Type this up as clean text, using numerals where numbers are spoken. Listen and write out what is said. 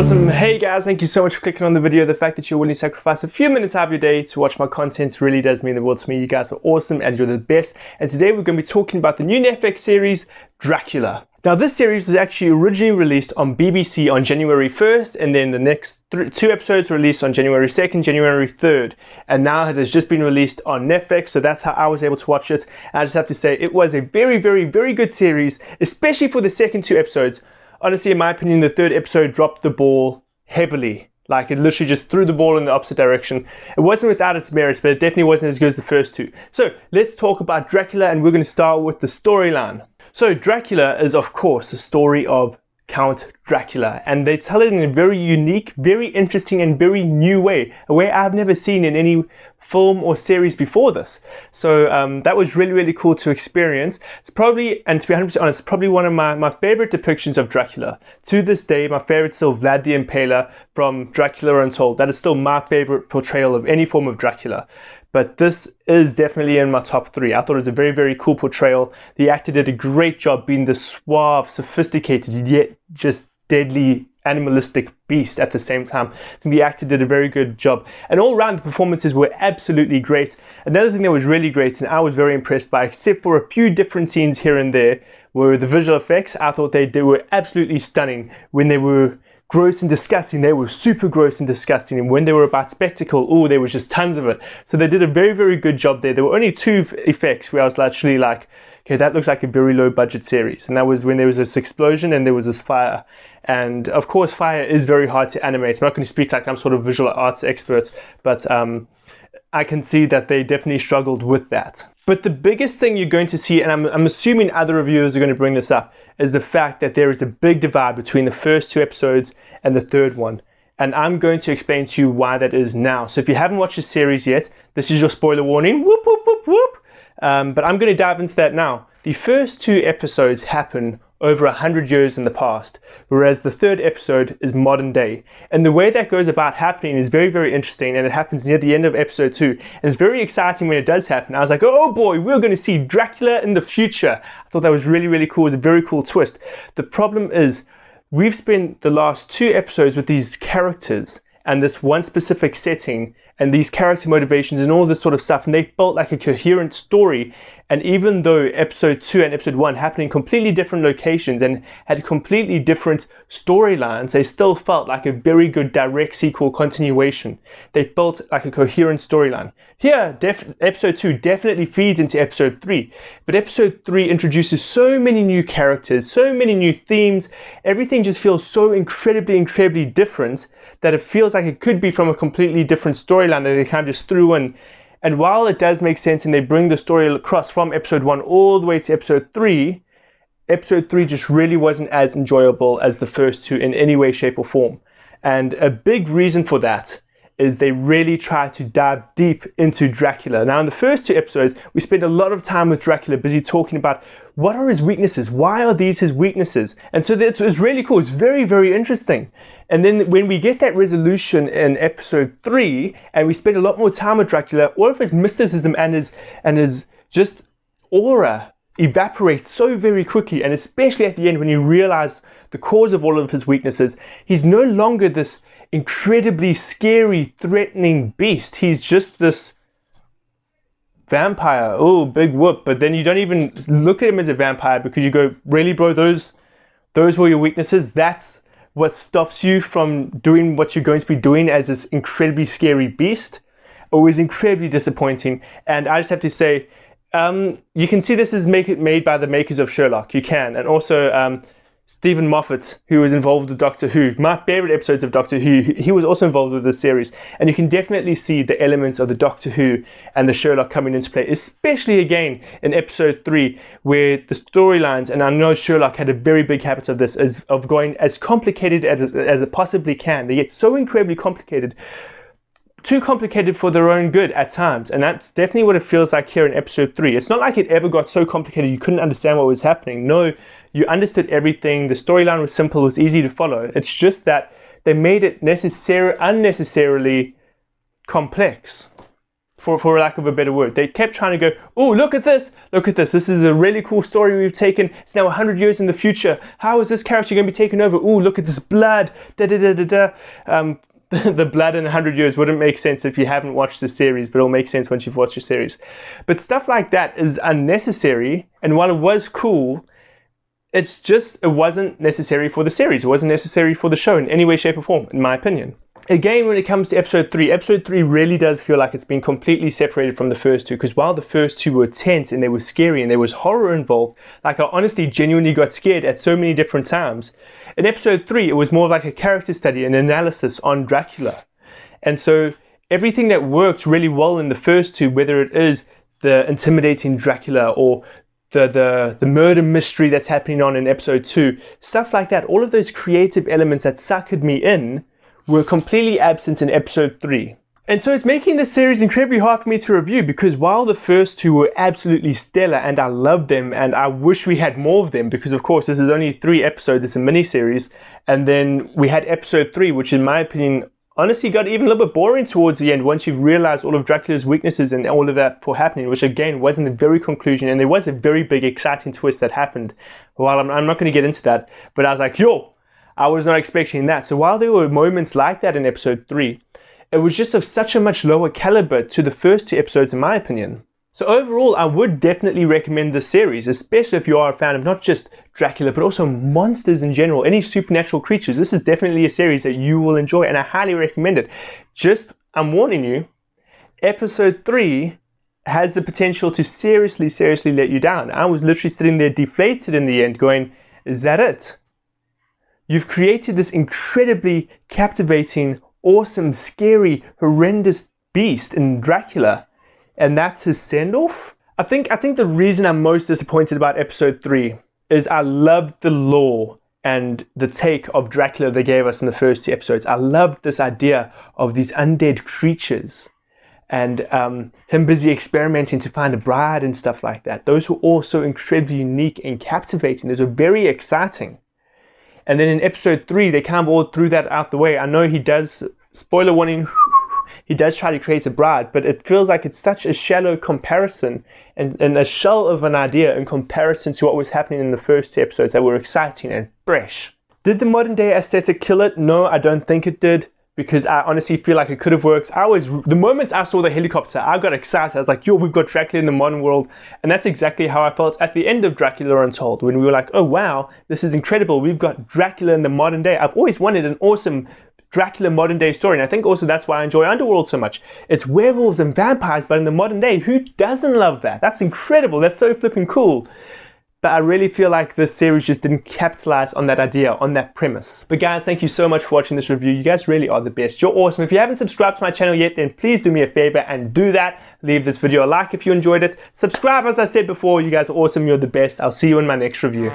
Awesome. Hey guys, thank you so much for clicking on the video. The fact that you're willing to sacrifice a few minutes out of your day to watch my content really does mean the world to me. You guys are awesome and you're the best. And today we're going to be talking about the new Netflix series, Dracula. Now this series was actually originally released on BBC on January 1st, and then the next two episodes were released on January 2nd, January 3rd. And now it has just been released on Netflix, so that's how I was able to watch it. And I just have to say, it was a very, very, very good series, especially for the second two episodes. Honestly, in my opinion, the third episode dropped the ball heavily. Like, it literally just threw the ball in the opposite direction. It wasn't without its merits, but it definitely wasn't as good as the first two. So let's talk about Dracula, and we're going to start with the storyline. So Dracula is, of course, the story of Count Dracula, and they tell it in a very unique, very interesting, and very new way. A way I've never seen in any film or series before this. So that was really, really cool to experience. It's probably, and to be 100% honest, probably one of my favorite depictions of Dracula. To this day, my favorite is still Vlad the Impaler from Dracula Untold. That is still my favorite portrayal of any form of Dracula. But this is definitely in my top three. I thought it was a very, very cool portrayal. The actor did a great job being the suave, sophisticated, yet just deadly animalistic beast at the same time. I think the actor did a very good job, and all around the performances were absolutely great. Another thing that was really great and I was very impressed by, except for a few different scenes here and there, were the visual effects. I thought they were absolutely stunning. When they were gross and disgusting, they were super gross and disgusting, and when they were about spectacle, oh, there was just tons of it. So they did a very, very good job there. There were only two effects where I was actually like, okay, that looks like a very low budget series, and that was when there was this explosion and there was this fire. And of course, fire is very hard to animate. I'm not going to speak like I'm sort of visual arts expert, but I can see that they definitely struggled with that. But the biggest thing you're going to see, and I'm assuming other reviewers are going to bring this up, is the fact that there is a big divide between the first two episodes and the third one. And I'm going to explain to you why that is now. So if you haven't watched the series yet, this is your spoiler warning. Whoop, whoop, whoop, whoop. But I'm going to dive into that now. The first two episodes happen over 100 years in the past, whereas the third episode is modern day. And the way that goes about happening is very, very interesting, and it happens near the end of episode 2. And it's very exciting when it does happen. I was like, oh boy, we're going to see Dracula in the future. I thought that was really, really cool. It was a very cool twist. The problem is, we've spent the last two episodes with these characters and this one specific setting and these character motivations and all this sort of stuff, and they felt like a coherent story. And even though episode 2 and episode 1 happened in completely different locations and had completely different storylines, they still felt like a very good direct sequel continuation. They felt like a coherent storyline. Here, episode 2 definitely feeds into episode 3, but episode 3 introduces so many new characters, so many new themes. Everything just feels so incredibly, incredibly different that it feels like it could be from a completely different storyline that they kind of just threw in. And while it does make sense and they bring the story across from episode 1 all the way to episode 3 just really wasn't as enjoyable as the first two in any way, shape or form. And a big reason for that is they really try to dive deep into Dracula. Now in the first two episodes, we spent a lot of time with Dracula busy talking about what are his weaknesses? Why are these his weaknesses? And so it's really cool. It's very, very interesting. And then when we get that resolution in episode 3, and we spend a lot more time with Dracula, all of his mysticism and his just aura evaporates so very quickly. And especially at the end, when you realize the cause of all of his weaknesses, he's no longer this incredibly scary, threatening beast. He's just this vampire. Oh, big whoop. But then you don't even look at him as a vampire because you go, really, bro, those were your weaknesses? That's what stops you from doing what you're going to be doing as this incredibly scary beast? It was incredibly disappointing. And I just have to say, you can see this is made by the makers of Sherlock. You can. And also Stephen Moffat, who was involved with Doctor Who. My favorite episodes of Doctor Who, he was also involved with this series. And you can definitely see the elements of the Doctor Who and the Sherlock coming into play, especially again in episode 3, where the storylines, and I know Sherlock had a very big habit of this, of going as complicated as it possibly can. They get so incredibly complicated, too complicated for their own good at times, and that's definitely what it feels like here in episode 3. It's not like it ever got so complicated you couldn't understand what was happening. No, you understood everything. The storyline was simple, it was easy to follow. It's just that they made it unnecessarily complex. for lack of a better word. They kept trying to go, oh, look at this, this is a really cool story we've taken, it's now 100 years in the future, how is this character going to be taken over, oh, look at this blood, the blood in 100 years wouldn't make sense if you haven't watched the series, but it'll make sense once you've watched the series. But stuff like that is unnecessary, and while it was cool, it wasn't necessary for the series, it wasn't necessary for the show in any way, shape or form, in my opinion. Again, when it comes to episode 3 really does feel like it's been completely separated from the first two, because while the first two were tense and they were scary and there was horror involved, like I honestly genuinely got scared at so many different times, in episode 3 it was more like a character study, an analysis on Dracula. And so everything that worked really well in the first two, whether it is the intimidating Dracula or the murder mystery that's happening on in episode 2, stuff like that, all of those creative elements that suckered me in were completely absent in episode 3. And so it's making this series incredibly hard for me to review, because while the first two were absolutely stellar and I loved them and I wish we had more of them, because of course this is only 3 episodes, it's a mini-series, and then we had episode 3, which in my opinion honestly got even a little bit boring towards the end once you've realized all of Dracula's weaknesses and all of that for happening, which again wasn't the very conclusion, and there was a very big exciting twist that happened. Well, I'm not going to get into that, but I was like, yo, I was not expecting that. So while there were moments like that in episode 3, it was just of such a much lower caliber to the first 2 episodes in my opinion. So overall, I would definitely recommend this series, especially if you are a fan of not just Dracula, but also monsters in general, any supernatural creatures. This is definitely a series that you will enjoy, and I highly recommend it. Just, I'm warning you, episode 3 has the potential to seriously let you down. I was literally sitting there deflated in the end going, is that it? You've created this incredibly captivating, awesome, scary, horrendous beast in Dracula, and that's his send-off? I think the reason I'm most disappointed about episode 3 is I loved the lore and the take of Dracula they gave us in the first 2 episodes. I loved this idea of these undead creatures and him busy experimenting to find a bride and stuff like that. Those were all so incredibly unique and captivating. Those were very exciting. And then in episode 3, they kind of all threw that out the way. I know he does, spoiler warning, he does try to create a bride, but it feels like it's such a shallow comparison and a shell of an idea in comparison to what was happening in the first 2 episodes that were exciting and fresh. Did the modern day aesthetic kill it? No, I don't think it did, because I honestly feel like it could have worked. The moment I saw the helicopter, I got excited. I was like, yo, we've got Dracula in the modern world. And that's exactly how I felt at the end of Dracula Untold, when we were like, oh wow, this is incredible. We've got Dracula in the modern day. I've always wanted an awesome Dracula modern day story, and I think also that's why I enjoy Underworld so much. It's werewolves and vampires, but in the modern day. Who doesn't love that? That's incredible. That's so flipping cool. But I really feel like this series just didn't capitalize on that idea, on that premise. But guys, thank you so much for watching this review. You guys really are the best. You're awesome. If you haven't subscribed to my channel yet, then please do me a favor and do that. Leave this video a like if you enjoyed it. Subscribe, as I said before. You guys are awesome. You're the best. I'll see you in my next review.